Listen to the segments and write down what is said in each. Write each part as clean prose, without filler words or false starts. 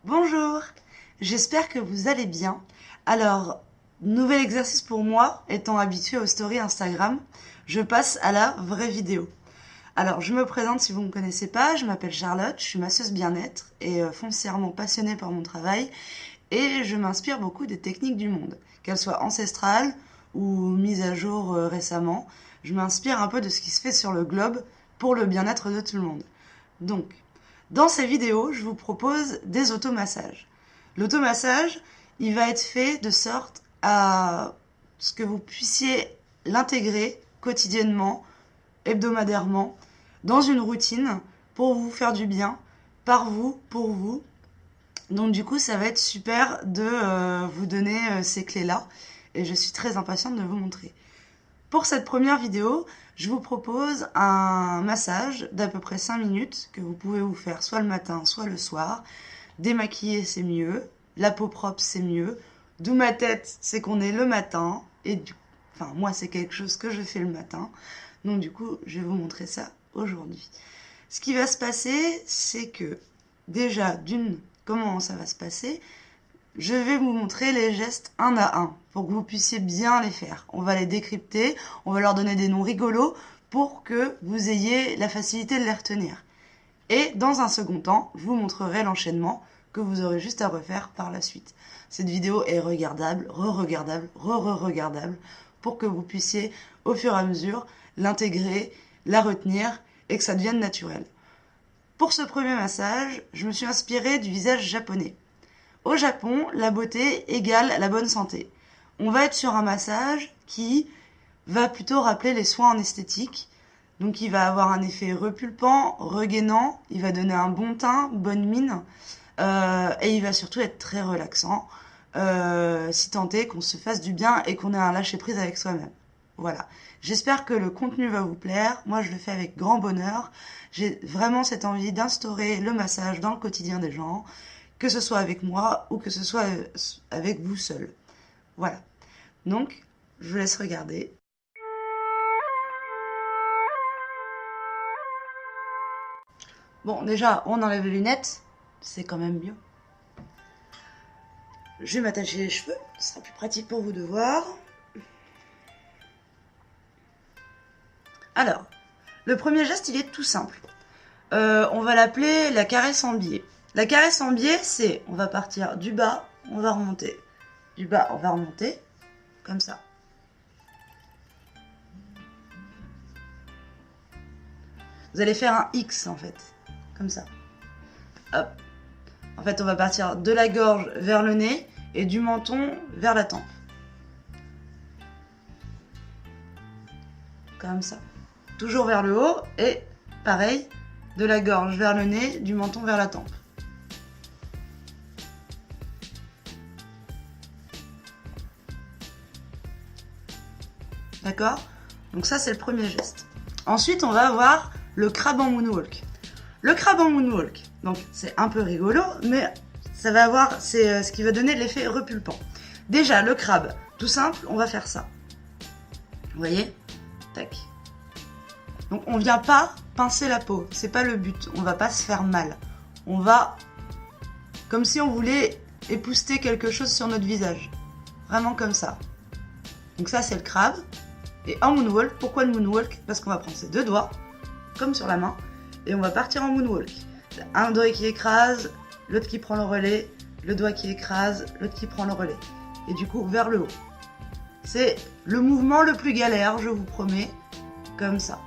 Bonjour, j'espère que vous allez bien. Alors, nouvel exercice pour moi, étant habituée aux stories Instagram, je passe à la vraie vidéo. Alors, je me présente si vous ne me connaissez pas, je m'appelle Charlotte, je suis masseuse bien-être et foncièrement passionnée par mon travail et je m'inspire beaucoup des techniques du monde, qu'elles soient ancestrales ou mises à jour récemment. Je m'inspire un peu de ce qui se fait sur le globe pour le bien-être de tout le monde. Donc, dans ces vidéos, je vous propose des automassages. L'automassage, il va être fait de sorte à ce que vous puissiez l'intégrer quotidiennement, hebdomadairement, dans une routine pour vous faire du bien, par vous, pour vous. Donc du coup, ça va être super de vous donner ces clés-là et je suis très impatiente de vous montrer. Pour cette première vidéo, je vous propose un massage d'à peu près 5 minutes que vous pouvez vous faire soit le matin, soit le soir. Démaquiller, c'est mieux. La peau propre, c'est mieux. D'où ma tête, c'est qu'on est le matin. Enfin, moi, c'est quelque chose que je fais le matin. Donc du coup, je vais vous montrer ça aujourd'hui. Ce qui va se passer, c'est que déjà, comment ça va se passer ? Je vais vous montrer les gestes un à un pour que vous puissiez bien les faire. On va les décrypter, on va leur donner des noms rigolos pour que vous ayez la facilité de les retenir. Et dans un second temps, je vous montrerai l'enchaînement que vous aurez juste à refaire par la suite. Cette vidéo est regardable, re-regardable, re-re-regardable pour que vous puissiez au fur et à mesure l'intégrer, la retenir et que ça devienne naturel. Pour ce premier massage, je me suis inspirée du visage japonais. Au Japon, la beauté égale la bonne santé. On va être sur un massage qui va plutôt rappeler les soins en esthétique. Donc il va avoir un effet repulpant, regainant, il va donner un bon teint, bonne mine, et il va surtout être très relaxant, si tant est qu'on se fasse du bien et qu'on ait un lâcher-prise avec soi-même. Voilà. J'espère que le contenu va vous plaire. Moi, je le fais avec grand bonheur. J'ai vraiment cette envie d'instaurer le massage dans le quotidien des gens, que ce soit avec moi ou que ce soit avec vous seul. Voilà. Donc, je vous laisse regarder. Bon, déjà, on enlève les lunettes. C'est quand même mieux. Je vais m'attacher les cheveux. Ce sera plus pratique pour vous de voir. Alors, le premier geste, il est tout simple. On va l'appeler la caresse en biais. La caresse en biais, c'est, on va partir du bas, on va remonter. Du bas, on va remonter, comme ça. Vous allez faire un X, en fait, comme ça. Hop. En fait, on va partir de la gorge vers le nez et du menton vers la tempe. Comme ça. Toujours vers le haut et, pareil, de la gorge vers le nez, du menton vers la tempe. D'accord ? Donc ça, c'est le premier geste. Ensuite, on va avoir le crabe en moonwalk. Le crabe en moonwalk, donc c'est un peu rigolo, mais ça va avoir, c'est ce qui va donner l'effet repulpant. Déjà, le crabe, tout simple, on va faire ça. Vous voyez ? Tac. Donc on vient pas pincer la peau, c'est pas le but, on va pas se faire mal. On va, comme si on voulait épousseter quelque chose sur notre visage. Vraiment comme ça. Donc ça, c'est le crabe. Et en moonwalk, pourquoi le moonwalk ? Parce qu'on va prendre ses deux doigts, comme sur la main, et on va partir en moonwalk. Un doigt qui écrase, l'autre qui prend le relais, le doigt qui écrase, l'autre qui prend le relais. Et du coup, vers le haut. C'est le mouvement le plus galère, je vous promets, comme ça.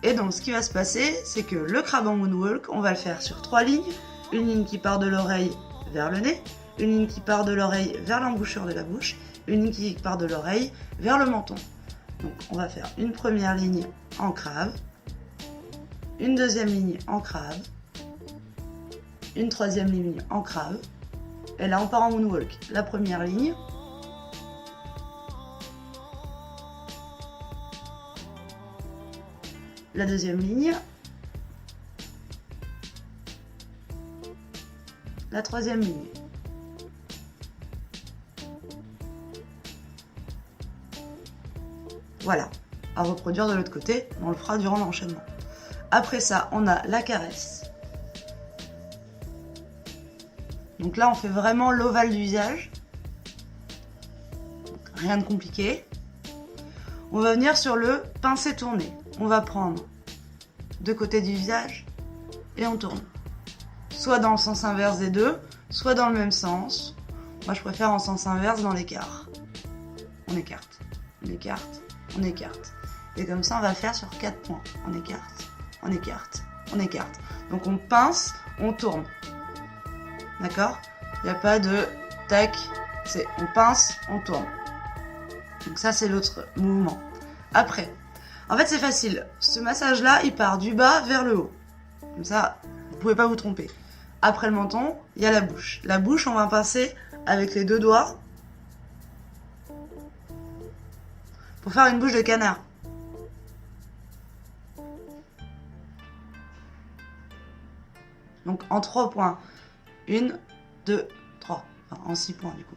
Et donc, ce qui va se passer, c'est que le crabe en moonwalk, on va le faire sur 3 lignes. Une ligne qui part de l'oreille vers le nez, une ligne qui part de l'oreille vers l'embouchure de la bouche, une ligne qui part de l'oreille vers le menton. Donc on va faire une première ligne en crabe, une deuxième ligne en crabe, une troisième ligne en crabe, et là on part en moonwalk. La première ligne, la deuxième ligne, la troisième ligne. Voilà, à reproduire de l'autre côté, on le fera durant l'enchaînement. Après ça, on a la caresse. Donc là, on fait vraiment l'ovale du visage. Rien de compliqué. On va venir sur le pincé tourné. On va prendre deux côtés du visage et on tourne. Soit dans le sens inverse des deux, soit dans le même sens. Moi, je préfère en sens inverse dans l'écart. On écarte, on écarte, on écarte. Et comme ça, on va faire sur 4 points. On écarte, on écarte, on écarte. Donc on pince, on tourne. D'accord ? Il n'y a pas de tac, c'est on pince, on tourne. Donc ça, c'est l'autre mouvement. Après, en fait, c'est facile. Ce massage-là, il part du bas vers le haut. Comme ça, vous pouvez pas vous tromper. Après le menton, il y a la bouche. La bouche, on va pincer avec les deux doigts pour faire une bouche de canard. Donc en 3 points. 1, 2, 3. Enfin, en 6 points du coup.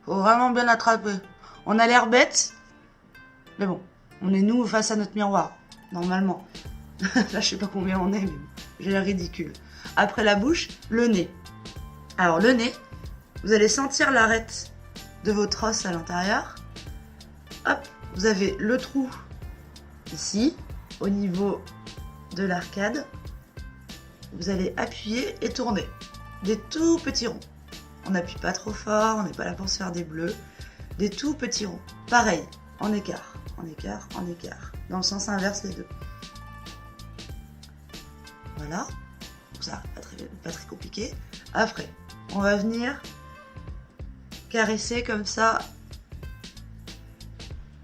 Faut vraiment bien attraper. On a l'air bête, mais bon, on est nous face à notre miroir, normalement. Là, je sais pas combien on est, mais j'ai l'air ridicule. Après la bouche, le nez. Alors le nez, vous allez sentir l'arête de votre os à l'intérieur. Hop, vous avez le trou ici, au niveau de l'arcade. Vous allez appuyer et tourner. Des tout petits ronds. On n'appuie pas trop fort, on n'est pas là pour se faire des bleus. Des tout petits ronds. Pareil, en écart, en écart, en écart. Dans le sens inverse les deux. Voilà. Donc ça, pas très compliqué. Après, on va venir caresser comme ça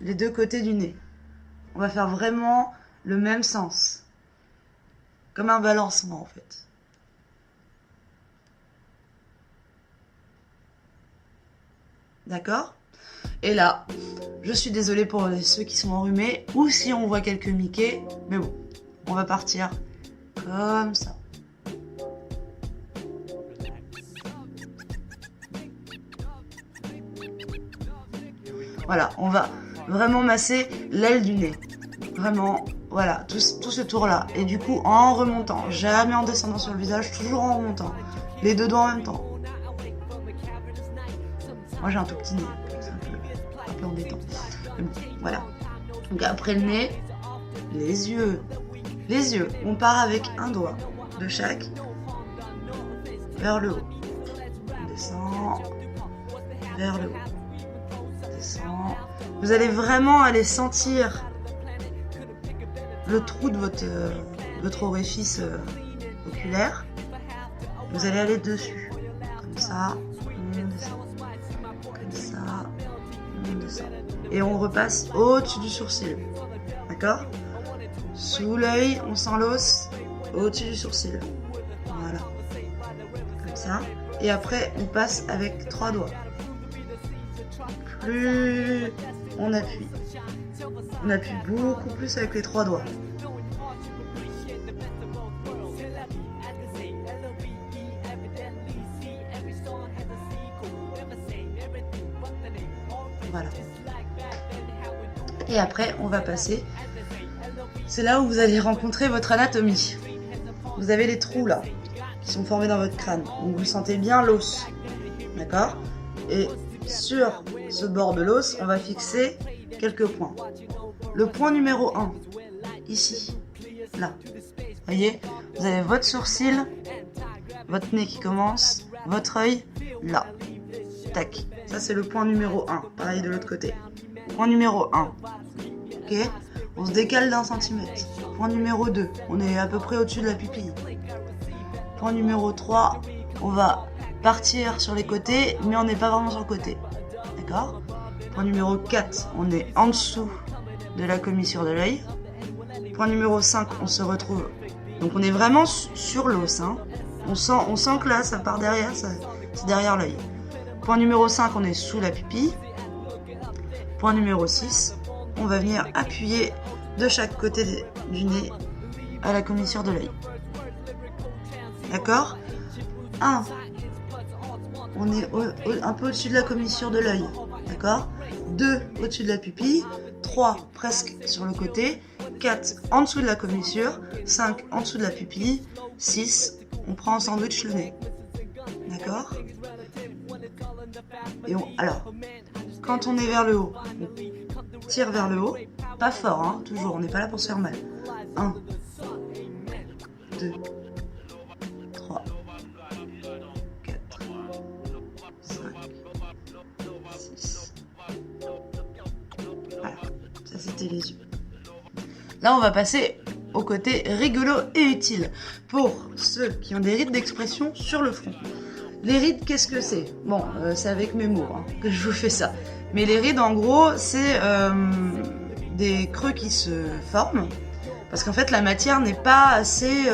les deux côtés du nez. On va faire vraiment le même sens. Comme un balancement en fait. D'accord ? Et là, je suis désolée pour ceux qui sont enrhumés ou si on voit quelques Mickey, mais bon, on va partir comme ça. Voilà, on va vraiment masser l'aile du nez. Vraiment, voilà, tout ce tour-là. Et du coup, en remontant, jamais en descendant sur le visage, toujours en remontant. Les deux doigts en même temps. Moi, j'ai un tout petit nez, c'est un peu embêtant. Mais bon, voilà. Donc après le nez, les yeux. Les yeux, on part avec un doigt de chaque vers le haut. On descend vers le haut. Descend. Vous allez vraiment aller sentir le trou de votre orifice oculaire. Vous allez aller dessus. Comme ça, on descend. Comme ça, on descend. Et on repasse au-dessus du sourcil. D'accord ? Sous l'œil, on sent l'os, au-dessus du sourcil. Voilà. Comme ça. Et après, on passe avec 3 doigts. Plus on appuie. On appuie beaucoup plus avec les 3 doigts. Voilà. Et après, on va passer. C'est là où vous allez rencontrer votre anatomie. Vous avez les trous là, qui sont formés dans votre crâne. Donc vous sentez bien l'os. D'accord ? Et sur ce bord de l'os, on va fixer quelques points. Le point numéro 1, ici, là. Voyez, vous avez votre sourcil, votre nez qui commence, votre œil, là. Tac. Ça, c'est le point numéro 1. Pareil de l'autre côté. Point numéro 1. Ok ? On se décale d'1 centimètre. Point numéro 2. On est à peu près au-dessus de la pupille. Point numéro 3. On va partir sur les côtés, mais on n'est pas vraiment sur le côté. D'accord ? Point numéro 4. On est en dessous de la commissure de l'œil. Point numéro 5. On se retrouve. Donc on est vraiment sur l'os. Hein. On sent que là, ça part derrière. C'est derrière l'œil. Point numéro 5. On est sous la pupille. Point numéro 6. On va venir appuyer de chaque côté du nez à la commissure de l'œil. D'accord ? 1. On est un peu au-dessus de la commissure de l'œil. D'accord ? 2. Au-dessus de la pupille. 3. Presque sur le côté. 4 en dessous de la commissure, 5 en dessous de la pupille, 6, on prend en sandwich le nez. D'accord? Et alors, quand on est vers le haut, on tire vers le haut, pas fort, hein, toujours, on n'est pas là pour se faire mal. 1, 2, 3, 4, 5, 6. Voilà, ça c'était les yeux. Là, on va passer au côté rigolo et utile pour ceux qui ont des rides d'expression sur le front. Les rides, qu'est-ce que c'est? Bon, c'est avec mes mots hein, que je vous fais ça. Mais les rides, en gros, c'est des creux qui se forment. Parce qu'en fait, la matière n'est pas assez...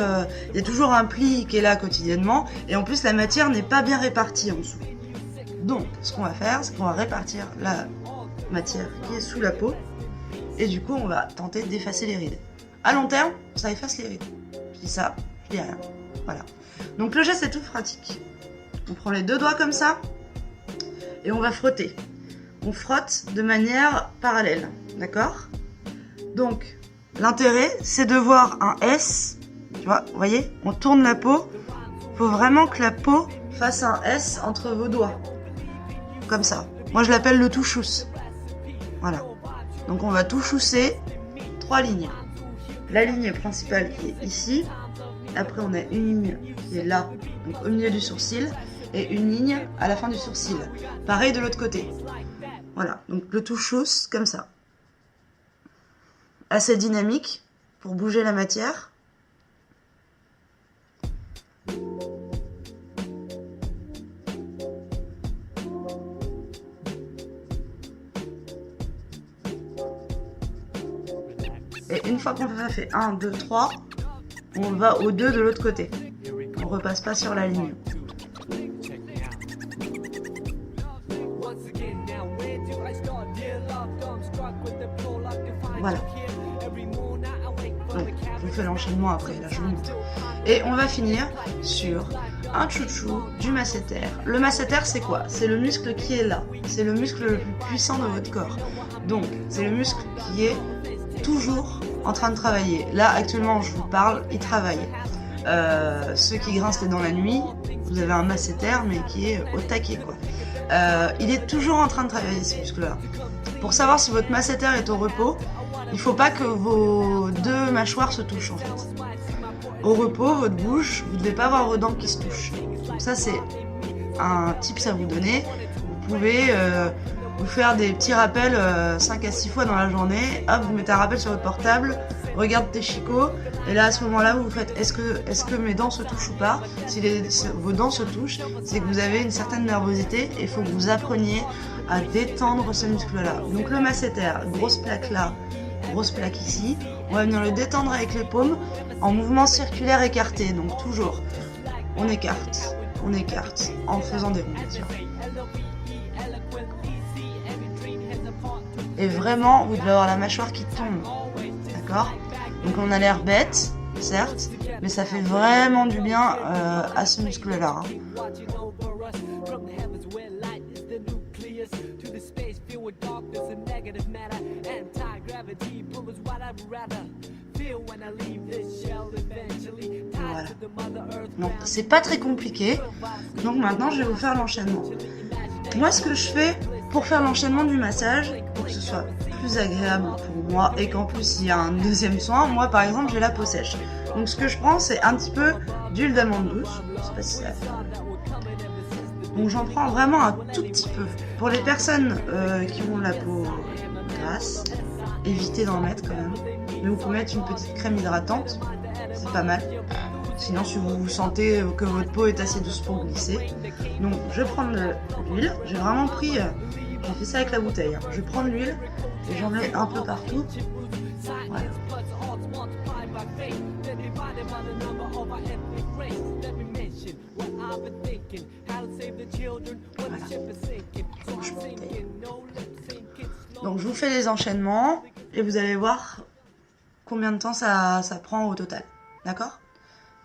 Il y a toujours un pli qui est là quotidiennement. Et en plus, la matière n'est pas bien répartie en dessous. Donc, ce qu'on va faire, c'est qu'on va répartir la matière qui est sous la peau. Et du coup, on va tenter d'effacer les rides. À long terme, ça efface les rides. Je dis ça, je dis rien. Voilà. Donc le geste est tout pratique. On prend les deux doigts comme ça et on va frotter. On frotte de manière parallèle, d'accord? Donc l'intérêt, c'est de voir un S. Tu vois, vous voyez, on tourne la peau. Il faut vraiment que la peau fasse un S entre vos doigts, comme ça. Moi, je l'appelle le touchous. Voilà. Donc on va touchousser 3 lignes. La ligne principale qui est ici. Après on a une ligne qui est là, donc au milieu du sourcil. Et une ligne à la fin du sourcil. Pareil de l'autre côté. Voilà, donc le touchous comme ça. Assez dynamique pour bouger la matière. Et une fois qu'on a fait 1, 2, 3, on va au 2 de l'autre côté. On repasse pas sur la ligne. Voilà. Donc, je vous fais l'enchaînement après, là je vous montre. Et on va finir sur un chouchou du masséter. Le masséter, c'est quoi? C'est le muscle qui est là. C'est le muscle le plus puissant de votre corps. Donc, c'est le muscle qui est toujours en train de travailler. Là, actuellement, je vous parle, il travaille. Ceux qui grincent les dents la nuit, vous avez un masséter, mais qui est au taquet, quoi. Il est toujours en train de travailler, ce muscle-là. Pour savoir si votre masséter est au repos, il ne faut pas que vos deux mâchoires se touchent, en fait. Au repos, votre bouche, vous ne devez pas avoir vos dents qui se touchent. Donc ça, c'est un tips à vous donner. Vous pouvez vous faire des petits rappels 5 à 6 fois dans la journée. Hop, vous mettez un rappel sur votre portable, regarde tes chicots, et là à ce moment-là vous faites est-ce que mes dents se touchent ou pas? Si vos dents se touchent, c'est que vous avez une certaine nervosité et il faut que vous appreniez à détendre ce muscle-là. Donc le masséter, grosse plaque là, grosse plaque ici, on va venir le détendre avec les paumes en mouvement circulaire écarté, donc toujours on écarte en faisant des ronds bien sûr. Et vraiment, vous devez avoir la mâchoire qui tombe, d'accord? Donc on a l'air bête, certes, mais ça fait vraiment du bien à ce muscle-là. Hein. Voilà. Donc c'est pas très compliqué. Donc maintenant, je vais vous faire l'enchaînement. Moi, ce que je fais pour faire l'enchaînement du massage, pour que ce soit plus agréable pour moi et qu'en plus il y a un deuxième soin, moi par exemple j'ai la peau sèche. Donc ce que je prends c'est un petit peu d'huile d'amande douce, je sais pas si ça va faire. Donc j'en prends vraiment un tout petit peu. Pour les personnes qui ont la peau grasse, évitez d'en mettre quand même. Mais vous pouvez mettre une petite crème hydratante, c'est pas mal. Sinon, si vous sentez que votre peau est assez douce pour glisser. Donc, je vais prendre l'huile. J'ai vraiment pris... j'ai fait ça avec la bouteille. Hein. Je vais prendre l'huile et j'en mets un peu partout. Voilà. Donc, je vous fais les enchaînements et vous allez voir combien de temps ça prend au total. D'accord ?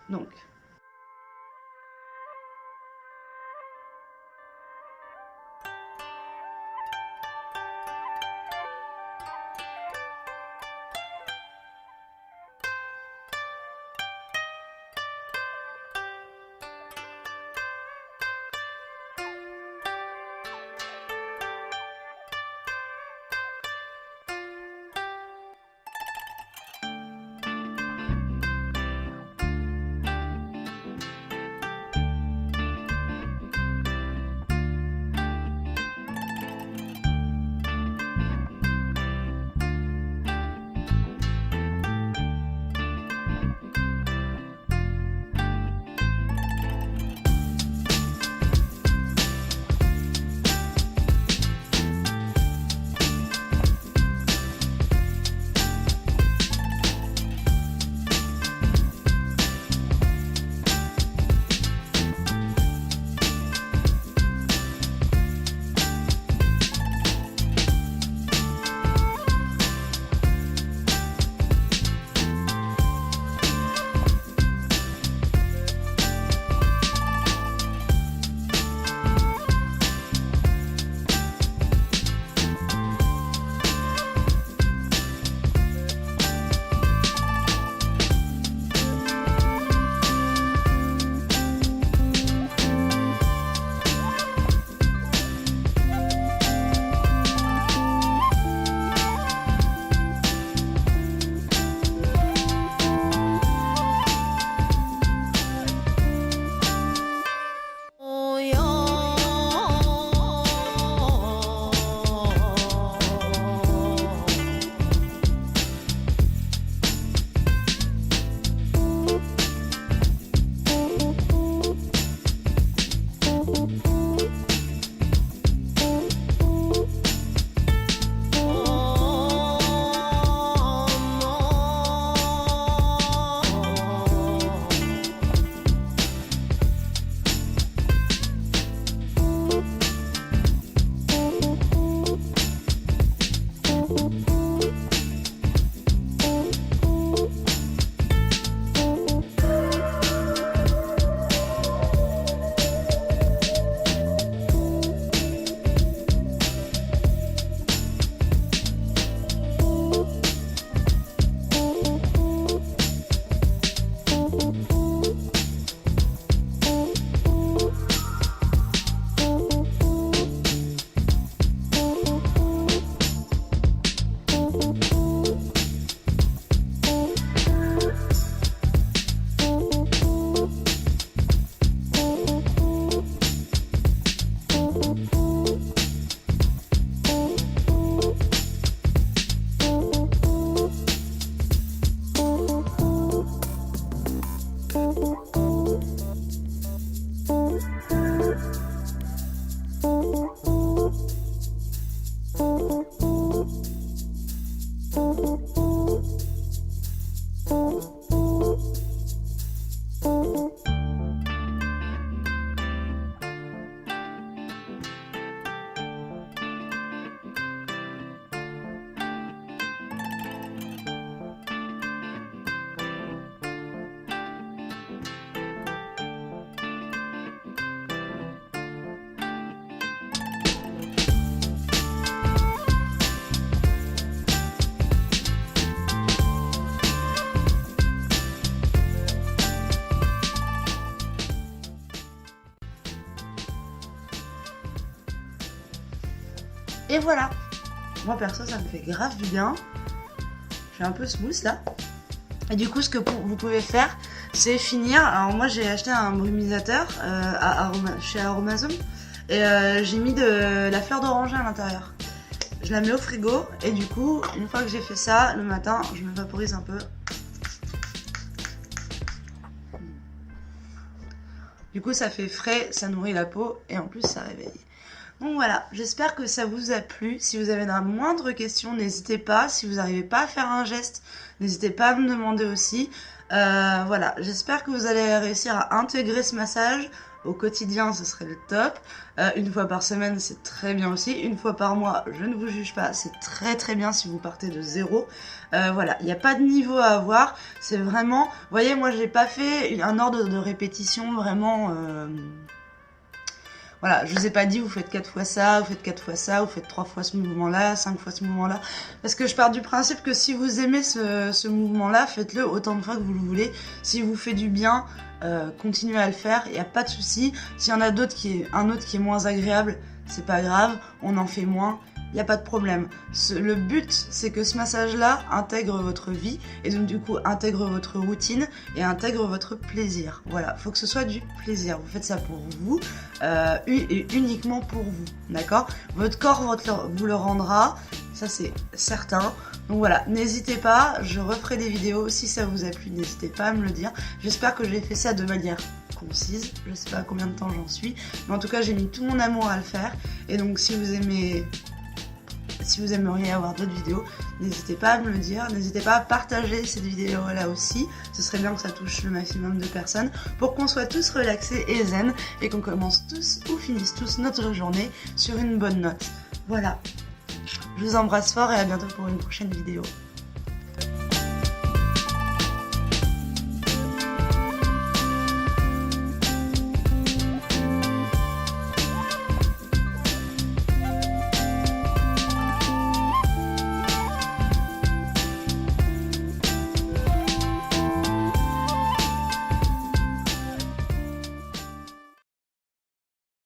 Donc, Et voilà. Moi perso ça me fait grave du bien. Je suis un peu smooth là. Et du coup ce que vous pouvez faire c'est finir. Alors moi j'ai acheté un brumisateur chez Aromazone. Et j'ai mis de la fleur d'oranger à l'intérieur. Je la mets au frigo et du coup une fois que j'ai fait ça le matin je me vaporise un peu. Du coup ça fait frais, ça nourrit la peau et en plus ça réveille. Donc voilà, j'espère que ça vous a plu. Si vous avez la moindre question, n'hésitez pas. Si vous n'arrivez pas à faire un geste, n'hésitez pas à me demander aussi. Voilà, j'espère que vous allez réussir à intégrer ce massage au quotidien, ce serait le top. Une fois par semaine, c'est très bien aussi. Une fois par mois, je ne vous juge pas, c'est très très bien si vous partez de zéro. Voilà, il n'y a pas de niveau à avoir. C'est vraiment, vous voyez, moi j'ai pas fait un ordre de répétition vraiment. Voilà, je vous ai pas dit vous faites 4 fois ça, vous faites 4 fois ça, vous faites 3 fois ce mouvement-là, 5 fois ce mouvement-là. Parce que je pars du principe que si vous aimez ce mouvement-là, faites-le autant de fois que vous le voulez. S'il vous fait du bien, continuez à le faire, il n'y a pas de souci. S'il y en a un autre qui est moins agréable, c'est pas grave, on en fait moins. Il n'y a pas de problème. Le but, c'est que ce massage-là intègre votre vie et donc du coup intègre votre routine et intègre votre plaisir. Voilà, faut que ce soit du plaisir. Vous faites ça pour vous et uniquement pour vous, d'accord ? Votre corps vous le rendra, ça c'est certain. Donc voilà, n'hésitez pas, je referai des vidéos. Si ça vous a plu, n'hésitez pas à me le dire. J'espère que j'ai fait ça de manière concise. Je sais pas à combien de temps j'en suis, mais en tout cas j'ai mis tout mon amour à le faire. Et donc si vous aimeriez avoir d'autres vidéos, n'hésitez pas à me le dire, n'hésitez pas à partager cette vidéo là aussi, ce serait bien que ça touche le maximum de personnes pour qu'on soit tous relaxés et zen et qu'on commence tous ou finisse tous notre journée sur une bonne note. Voilà, je vous embrasse fort et à bientôt pour une prochaine vidéo.